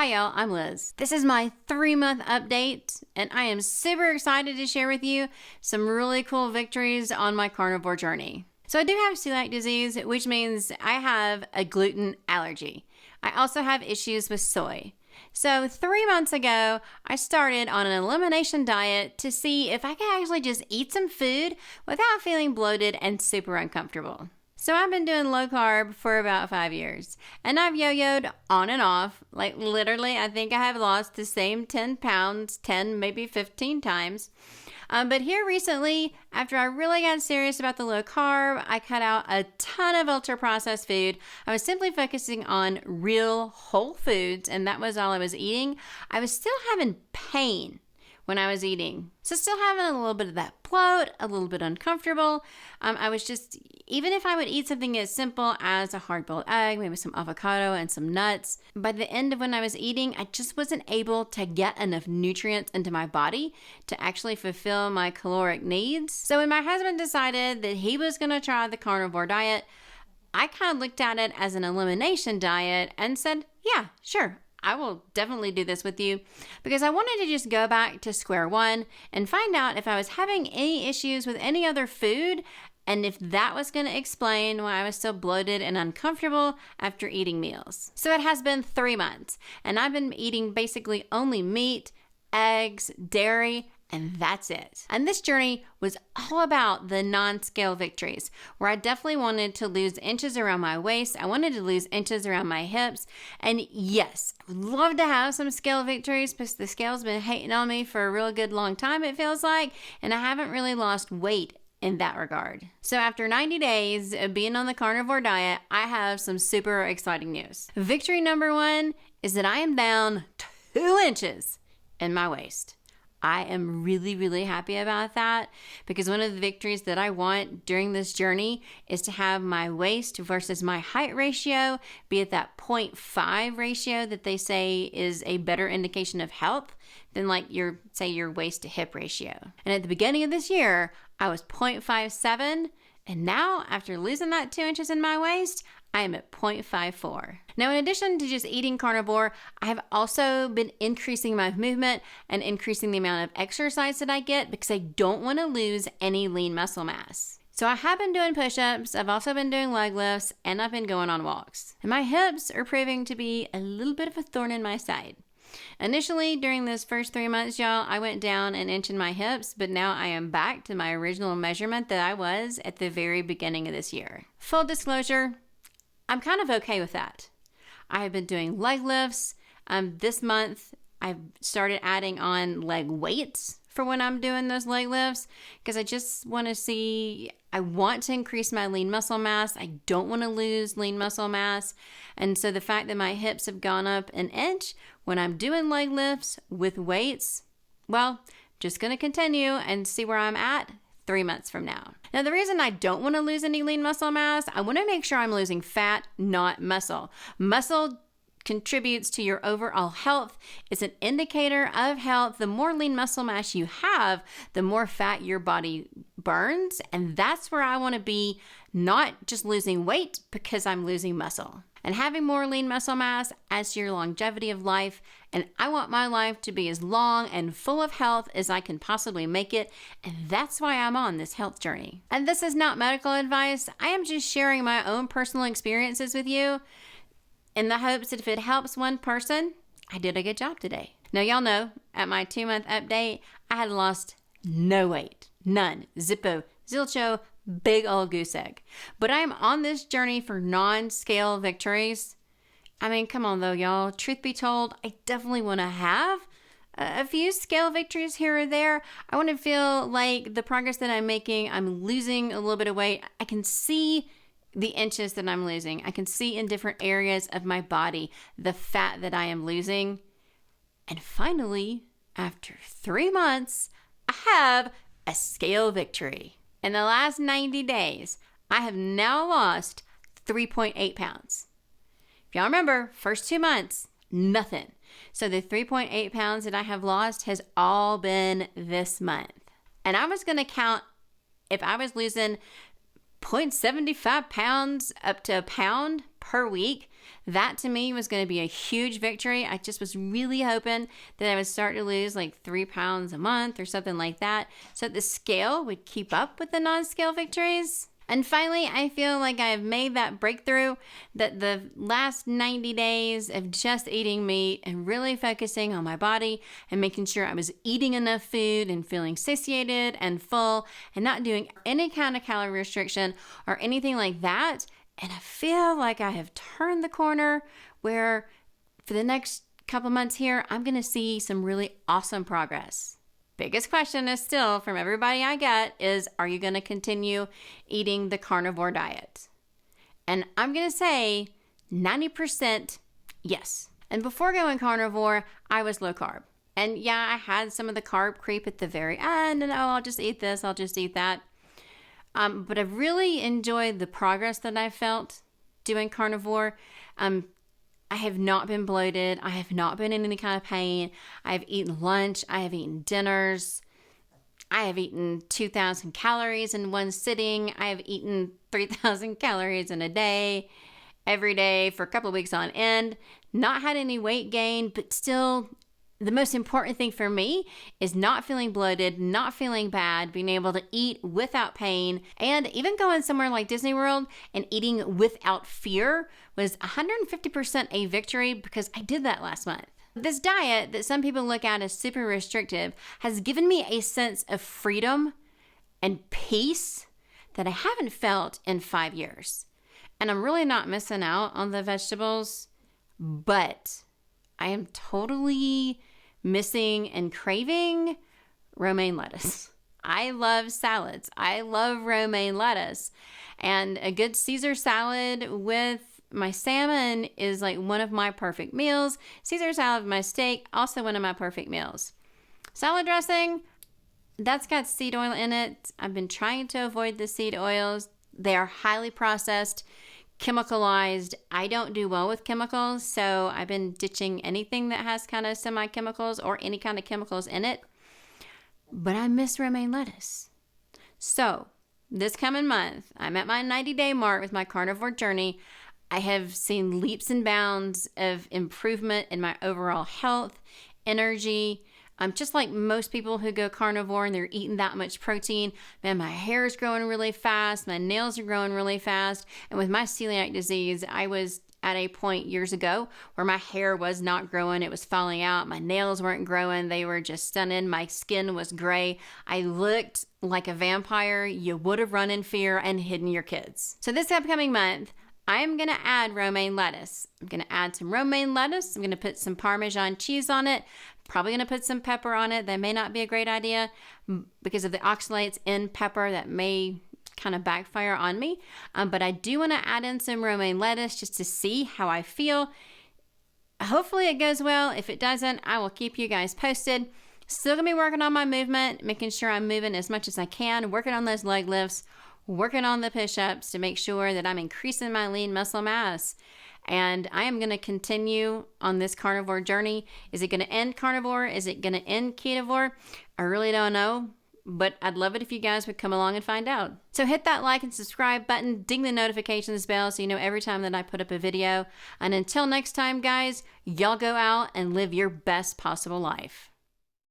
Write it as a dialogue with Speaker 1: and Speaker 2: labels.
Speaker 1: Hi y'all, I'm Liz. This is my 3-month update, and I am super excited to share with you some really cool victories on my carnivore journey. So I do have celiac disease, which means I have a gluten allergy. I also have issues with soy. So 3 months ago, I started on an elimination diet to see if I could actually just eat some food without feeling bloated and super uncomfortable. So I've been doing low carb for about 5 years, and I've yo-yoed on and off. Like literally, I think I have lost the same 10 pounds, 10, maybe 15 times. But here recently, after I really got serious about the low carb, I cut out a ton of ultra processed food. I was simply focusing on real whole foods, and that was all I was eating. I was still having pain when I was eating. So still having a little bit of that bloat, a little bit uncomfortable. I was just, even if I would eat something as simple as a hard-boiled egg, maybe some avocado and some nuts, by the end of when I was eating, I just wasn't able to get enough nutrients into my body to actually fulfill my caloric needs. So when my husband decided that he was gonna try the carnivore diet, I kind of looked at it as an elimination diet and said, yeah, sure, I will definitely do this with you, because I wanted to just go back to square one and find out if I was having any issues with any other food, and if that was going to explain why I was so bloated and uncomfortable after eating meals. So it has been 3 months, and I've been eating basically only meat, eggs, dairy, and that's it. And this journey was all about the non-scale victories, where I definitely wanted to lose inches around my waist. I wanted to lose inches around my hips. And yes, I would love to have some scale victories, because the scale's been hating on me for a real good long time, it feels like. And I haven't really lost weight in that regard. So after 90 days of being on the carnivore diet, I have some super exciting news. Victory number 1 is that I am down 2 inches in my waist. I am really, really happy about that, because one of the victories that I want during this journey is to have my waist versus my height ratio be at that 0.5 ratio that they say is a better indication of health than like your waist to hip ratio. And at the beginning of this year, I was 0.57, and now after losing that 2 inches in my waist, I am at 0.54. Now, in addition to just eating carnivore, I have also been increasing my movement and increasing the amount of exercise that I get, because I don't want to lose any lean muscle mass. So I have been doing push-ups, I've also been doing leg lifts, and I've been going on walks. And my hips are proving to be a little bit of a thorn in my side. Initially, during those first 3 months, y'all, I went down an inch in my hips, but now I am back to my original measurement that I was at the very beginning of this year. Full disclosure, I'm kind of okay with that. I have been doing leg lifts. This month, I've started adding on leg weights for when I'm doing those leg lifts, because I just want to see, I want to increase my lean muscle mass. I don't want to lose lean muscle mass. And so the fact that my hips have gone up an inch when I'm doing leg lifts with weights, well, just going to continue and see where I'm at 3 months from now. Now, the reason I don't want to lose any lean muscle mass, I want to make sure I'm losing fat, not muscle. Muscle contributes to your overall health. It's an indicator of health. The more lean muscle mass you have, the more fat your body burns. And that's where I want to be, not just losing weight because I'm losing muscle. And having more lean muscle mass adds to your longevity of life. And I want my life to be as long and full of health as I can possibly make it. And that's why I'm on this health journey. And this is not medical advice. I am just sharing my own personal experiences with you, in the hopes that if it helps one person, I did a good job today. Now, y'all know, at my 2-month update, I had lost no weight. None. Zippo. Zilcho. Big old goose egg. But I am on this journey for non-scale victories. I mean, come on though, y'all. Truth be told, I definitely want to have a few scale victories here or there. I want to feel like the progress that I'm making, I'm losing a little bit of weight. I can see the inches that I'm losing. I can see in different areas of my body the fat that I am losing. And finally, after 3 months, I have a scale victory. In the last 90 days, I have now lost 3.8 pounds. If y'all remember, first 2 months, nothing. So the 3.8 pounds that I have lost has all been this month. And I was going to count if I was losing 0.75 pounds up to a pound per week. That to me was going to be a huge victory. I just was really hoping that I would start to lose like 3 pounds a month or something like that, so that the scale would keep up with the non-scale victories. And finally, I feel like I have made that breakthrough, that the last 90 days of just eating meat and really focusing on my body and making sure I was eating enough food and feeling satiated and full and not doing any kind of calorie restriction or anything like that. And I feel like I have turned the corner where for the next couple months here, I'm going to see some really awesome progress. Biggest question is still from everybody I get is, are you going to continue eating the carnivore diet? And I'm going to say 90% yes. And before going carnivore, I was low carb. And yeah, I had some of the carb creep at the very end, and I'll just eat this, I'll just eat that. But I've really enjoyed the progress that I've felt doing carnivore. I have not been bloated. I have not been in any kind of pain. I have eaten lunch. I have eaten dinners. I have eaten 2,000 calories in one sitting. I have eaten 3,000 calories in a day, every day for a couple of weeks on end. Not had any weight gain, but still, the most important thing for me is not feeling bloated, not feeling bad, being able to eat without pain, and even going somewhere like Disney World and eating without fear was 150% a victory, because I did that last month. This diet that some people look at as super restrictive has given me a sense of freedom and peace that I haven't felt in 5 years. And I'm really not missing out on the vegetables, but I am totally missing and craving romaine lettuce. I love salads. I love romaine lettuce. And a good Caesar salad with my salmon is like one of my perfect meals. Caesar salad with my steak, also one of my perfect meals. Salad dressing, that's got seed oil in it. I've been trying to avoid the seed oils. They are highly processed, chemicalized. I don't do well with chemicals, so I've been ditching anything that has kind of semi-chemicals or any kind of chemicals in it. But I miss romaine lettuce. So this coming month, I'm at my 90-day mark with my carnivore journey. I have seen leaps and bounds of improvement in my overall health, energy. Just like most people who go carnivore and they're eating that much protein, man, my hair is growing really fast. My nails are growing really fast. And with my celiac disease, I was at a point years ago where my hair was not growing. It was falling out. My nails weren't growing. They were just stunning. My skin was gray. I looked like a vampire. You would have run in fear and hidden your kids. So this upcoming month, I'm going to add romaine lettuce. I'm going to add some romaine lettuce. I'm going to put some Parmesan cheese on it. Probably going to put some pepper on it. That may not be a great idea because of the oxalates in pepper. That may kind of backfire on me. But I do want to add in some romaine lettuce just to see how I feel. Hopefully it goes well. If it doesn't, I will keep you guys posted. Still going to be working on my movement, making sure I'm moving as much as I can, working on those leg lifts, working on the push-ups to make sure that I'm increasing my lean muscle mass. And I am going to continue on this carnivore journey. Is it going to end carnivore? Is it going to end ketovore? I really don't know, but I'd love it if you guys would come along and find out. So hit that like and subscribe button, ding the notifications bell so you know every time that I put up a video. And until next time, guys, y'all go out and live your best possible life.